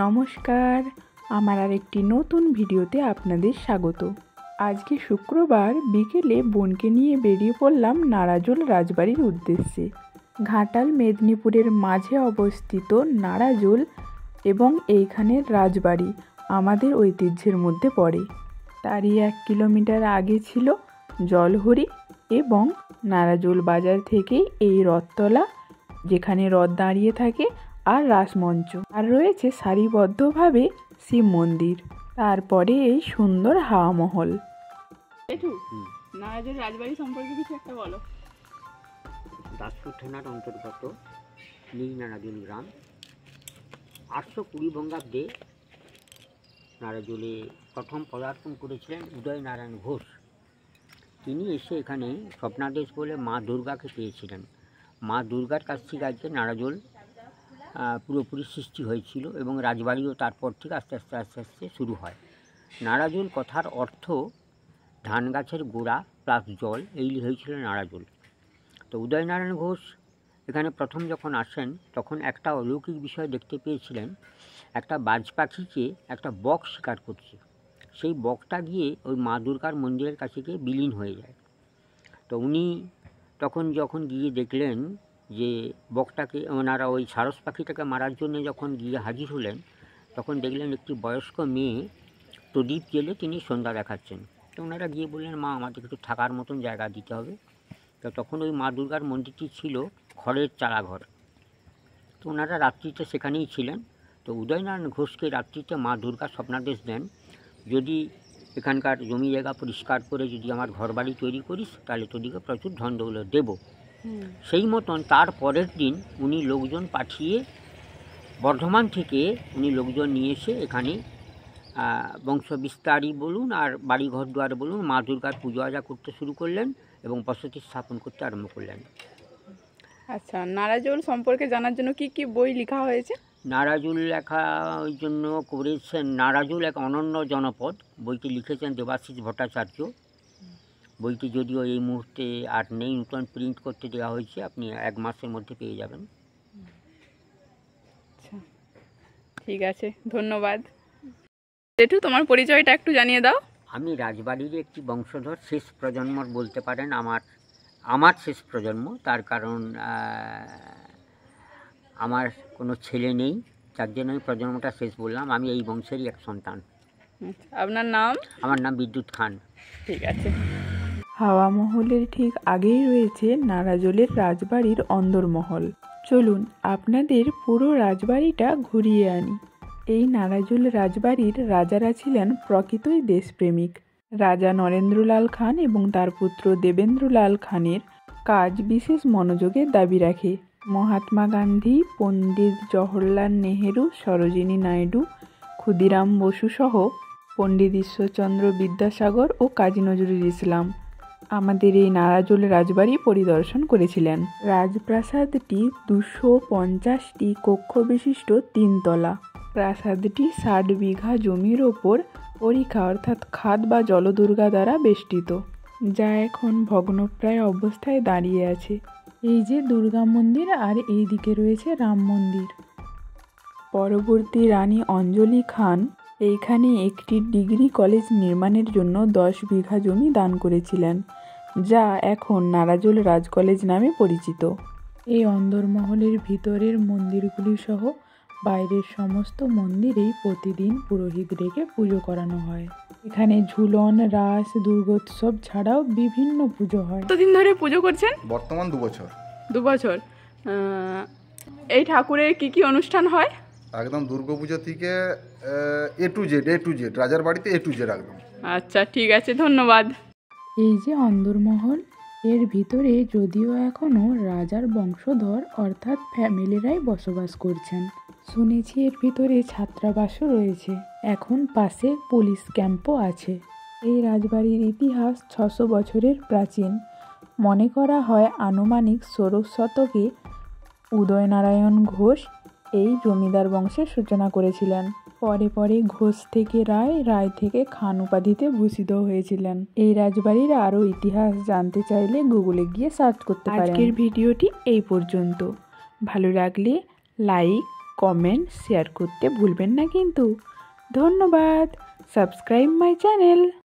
নমস্কার, আমার আরেকটি নতুন ভিডিওতে আপনাদের স্বাগত। আজকে শুক্রবার বিকেলে বোনকে নিয়ে বেরিয়ে পড়লাম নারাজোল রাজবাড়ির উদ্দেশ্যে। ঘাটাল মেদিনীপুরের মাঝে অবস্থিত নারাজোল এবং এইখানের রাজবাড়ি আমাদের ঐতিহ্যের মধ্যে পড়ে। তারই 1 কিলোমিটার আগে ছিল জলহরি এবং নারাজোল বাজার থেকেই এই রথতলা, যেখানে রথ দাঁড়িয়ে থাকে, আর রাসমঞ্চ, আর রয়েছে সারিবদ্ধভাবে শিব মন্দির, তারপরে এই সুন্দর হাওয়া মহল। নারাজোল রাজবাড়ি সম্পর্কে কিছু একটা বলো। দাসপুর থানার অন্তর্গত নিজ নারাজোল গ্রাম। 820 বঙ্গাব্দে নারাজোলে প্রথম পদার্পণ করেছিলেন উদয়নারায়ণ ঘোষ। তিনি এসে এখানে স্বপ্নাদেশ বলে মা দুর্গাকে পেয়েছিলেন। মা দুর্গার কাছ থেকে আজকে নারাজোল পুরোপুরি সৃষ্টি হয়েছিল এবং রাজবাড়িও তারপর থেকে আস্তে আস্তে শুরু হয়। নারাজোল কথার অর্থ ধান গাছের গোড়া প্লাস জল, এই হয়েছিল নারাজোল। তো উদয়নারায়ণ ঘোষ এখানে প্রথম যখন আসেন তখন একটা অলৌকিক বিষয় দেখতে পেয়েছিলেন। একটা বাজ পাখিকে একটা বক শিকার করছে, সেই বকটা গিয়ে ওই মা দুর্গার মন্দিরের কাছে গিয়ে বিলীন হয়ে যায়। তো উনি তখন যখন গিয়ে দেখলেন যে বকটাকে, ওনারা ওই সারস পাখিটাকে মারার জন্য যখন গিয়ে হাজির হলেন, তখন দেখলেন একটি বয়স্ক মেয়ে প্রদীপ জেলে তিনি সন্ধ্যা দেখাচ্ছেন। তো ওনারা গিয়ে বললেন, মা আমাদের একটু থাকার মতন জায়গা দিতে হবে। তো তখন ওই মা দুর্গার মন্দিরটি ছিল খড়ের চালাঘর। তো ওনারা রাত্রিতে সেখানেই ছিলেন। তো উদয়নারায়ণ ঘোষকে রাত্রিতে মা দুর্গা স্বপ্নাদেশ দেন, যদি এখানকার জমি জায়গা পরিষ্কার করে যদি আমার ঘরবাড়ি তৈরি করিস তাহলে তোদিকে প্রচুর ধন দৌলত দেবো। সেই মতন তার পরের দিন উনি লোকজন পাঠিয়ে বর্ধমান থেকে উনি লোকজন নিয়ে এসে এখানে বংশ বিস্তারই বলুন আর বাড়ি ঘর দুয়ার বলুন, মা দুর্গার পুজো আজা করতে শুরু করলেন এবং বসতি স্থাপন করতে আরম্ভ করলেন। আচ্ছা, নারাজোল সম্পর্কে জানার জন্য কি কি বই লেখা হয়েছে? নারাজোল লেখা ওই জন্য করেছেন, নারাজোল এক অনন্য জনপদ, বইটি লিখেছেন দেবাশিস ভট্টাচার্য। বইটি যদিও এই মুহূর্তে আর নেই, নতুন প্রিন্ট করতে দেওয়া হয়েছে, আপনি 1 মাসের মধ্যে পেয়ে যাবেন। আচ্ছা, ঠিক আছে, ধন্যবাদ। জেঠু, তোমার পরিচয়টা একটু জানিয়ে দাও। আমি রাজবাড়ির একটি বংশধর, শেষ প্রজন্মর বলতে পারেন, আমার শেষ প্রজন্ম। তার কারণ আমার কোনো ছেলে নেই, যার জন্য আমি প্রজন্মটা শেষ বললাম। আমি এই বংশেরই এক সন্তান। আপনার নাম? আমার নাম বিদ্যুৎ খান। ঠিক আছে। হাওয়া মহলের ঠিক আগেই রয়েছে নারাজোলের রাজবাড়ির অন্দরমহল। চলুন আপনাদের পুরো রাজবাড়িটা ঘুরিয়ে আনি। এই নারাজোল রাজবাড়ির রাজারা ছিলেন প্রকৃতই দেশপ্রেমিক। রাজা নরেন্দ্রলাল খান এবং তার পুত্র দেবেন্দ্রলাল খানের কাজ বিশেষ মনোযোগের দাবি রাখে। মহাত্মা গান্ধী, পণ্ডিত জওহরলাল নেহেরু, সরোজিনী নাইডু, ক্ষুদিরাম বসু সহ পণ্ডিত ঈশ্বরচন্দ্র বিদ্যাসাগর ও কাজী নজরুল ইসলাম আমাদের এই নারাজোল রাজবাড়ি পরিদর্শন করেছিলেন। রাজপ্রাসাদটি 250টি কক্ষ বিশিষ্ট 3 তলা। প্রাসাদটি 60 বিঘা জমির ওপর পরিখা অর্থাৎ খাদ বা জলদুর্গা দ্বারা বেষ্টিত, যা এখন ভগ্নপ্রায় অবস্থায় দাঁড়িয়ে আছে। এই যে দুর্গা মন্দির, আর এই দিকে রয়েছে রাম মন্দির। পরবর্তী রানী অঞ্জলি খান এইখানে একটি ডিগ্রি কলেজ নির্মাণের জন্য 10 বিঘা জমি দান করেছিলেন, যা এখন নারাজোল রাজ কলেজ নামে পরিচিত। এই অন্দরমহলের ভিতরের মন্দিরগুলি সহ বাইরের সমস্ত মন্দিরেই প্রতিদিন পুরোহিত রেখে পুজো করানো হয়। এখানে ঝুলন, রাস, দুর্গোৎসব ছাড়াও বিভিন্ন পুজো হয়। কতদিন ধরে পুজো করছেন? বর্তমান 2 বছর। 2 বছর। এই ঠাকুরের কি কি অনুষ্ঠান হয়? একদম দুর্গাপুজো থেকে এ টু জেড রাজার বাড়িতে এ টু জেড একদম। আচ্ছা, ঠিক আছে, ধন্যবাদ। এই যে অন্দরমহল, এর ভিতরে যদিও এখনও রাজার বংশধর অর্থাৎ ফ্যামিলিরাই বসবাস করছেন। শুনেছি এর ভিতরে ছাত্রাবাসও রয়েছে। এখন পাশে পুলিশ ক্যাম্পও আছে। এই রাজবাড়ির ইতিহাস 600 বছরের প্রাচীন। মনে করা হয় আনুমানিক 16 শতকে উদয়নারায়ণ ঘোষ এই জমিদার বংশের সূচনা করেছিলেন। পরে পরে ঘোষ থেকে রায়, রায় থেকে খান উপাধিতে ভূষিত হয়েছিলেন। এই রাজবাড়ির আরও ইতিহাস জানতে চাইলে গুগলে গিয়ে সার্চ করতে পারেন। আজকের ভিডিওটি এই পর্যন্ত। ভালো লাগলে লাইক, কমেন্ট শেয়ার করতে ভুলবেন না কিন্তু। ধন্যবাদ। Subscribe my channel.